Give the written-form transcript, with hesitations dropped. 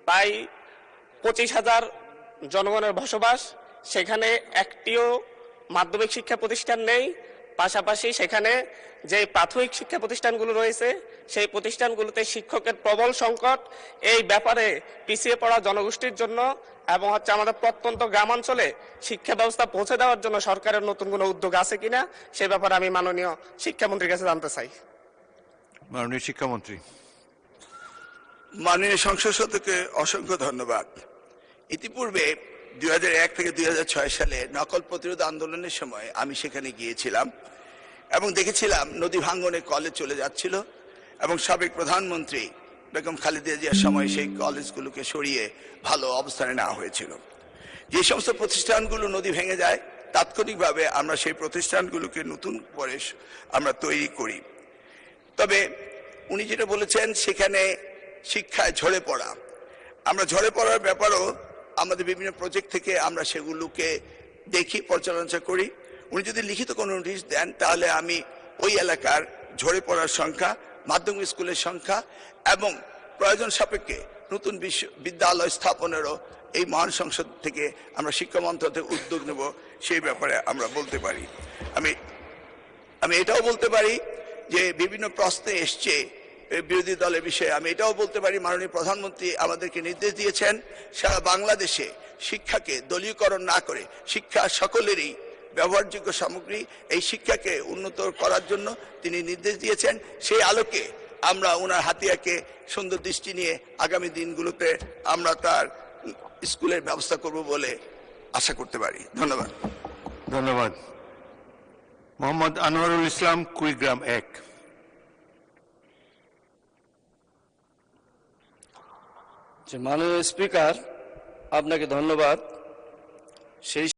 প্রায় 25,000 জনগণের বসবাস, সেখানে একটিও মাধ্যমিক শিক্ষা প্রতিষ্ঠান নেই। পাশাপাশি সেখানে যে প্রাথমিক শিক্ষা প্রতিষ্ঠানগুলো রয়েছে সেই প্রতিষ্ঠানগুলোতে শিক্ষকের প্রবল সংকট। এই ব্যাপারে পিছিয়ে পড়া জনগোষ্ঠীর জন্য এবং আমাদের প্রত্যন্ত গ্রামাঞ্চলে শিক্ষা ব্যবস্থা পৌঁছে দেওয়ার জন্য সরকারের নতুন কোনো উদ্যোগ আছে কিনা সে ব্যাপারে আমি মাননীয় শিক্ষামন্ত্রীর কাছে জানতে চাই। মাননীয় শিক্ষামন্ত্রী। মাননীয় সংসদ সদস্যকে অসংখ্য ধন্যবাদ। ইতিপূর্বে 2001 থেকে 2006 সালে নকল প্রতিরোধ আন্দোলনের সময় আমি সেখানে গিয়েছিলাম এবং দেখেছিলাম নদী ভাঙ্গনে কলেজ চলে যাচ্ছিল এবং সাবেক প্রধানমন্ত্রী বেগম খালেদা জিয়ার সময় সেই কলেজগুলোকে সরিয়ে ভালো অবস্থানে নেওয়া হয়েছিল। যে সমস্ত প্রতিষ্ঠানগুলো নদী ভেঙে যায় তাৎক্ষণিকভাবে আমরা সেই প্রতিষ্ঠানগুলোকে নতুন করে আমরা তৈরি করি। তবে উনি যেটা বলেছেন সেখানে শিক্ষায় ঝরে পড়া, আমরা ঝরে পড়ার ব্যাপারও আমাদের বিভিন্ন প্রজেক্ট থেকে আমরা সেগুলোকে দেখি, পর্যালোচনা করি। উনি যদি লিখিত কোনো নোটিশ দেন তাহলে আমি ওই এলাকার ঝরে পড়ার সংখ্যা, মাধ্যমিক স্কুলের সংখ্যা এবং প্রয়োজন সাপেক্ষে নতুন বিদ্যালয় স্থাপনেরও এই মহান সংসদ থেকে আমরা শিক্ষা মন্ত্রক থেকে উদ্যোগ নেব সেই ব্যাপারে আমরা বলতে পারি। আমি এটাও বলতে পারি যে বিভিন্ন প্রশ্নে এসছে বিরোধী দলের বিষয়ে, আমি এটাও বলতে পারি মাননীয় প্রধানমন্ত্রী আমাদেরকে নির্দেশ দিয়েছেন সারা বাংলাদেশে শিক্ষাকে দলীয়করণ না করে শিক্ষা সকলেরই ব্যবহারযোগ্য সামগ্রী, এই শিক্ষাকে উন্নত করার জন্য তিনি নির্দেশ দিয়েছেন। সেই আলোকে আমরা ওনার হাতিয়াকে সুন্দর দৃষ্টি নিয়ে আগামী দিনগুলোতে আমরা তার স্কুলের ব্যবস্থা করব বলে আশা করতে পারি। ধন্যবাদ। ধন্যবাদ। মোহাম্মদ আনোয়ারুল ইসলাম, কুড়িগ্রাম 1। মাননীয় স্পিকার, আপনাকে ধন্যবাদ। সেই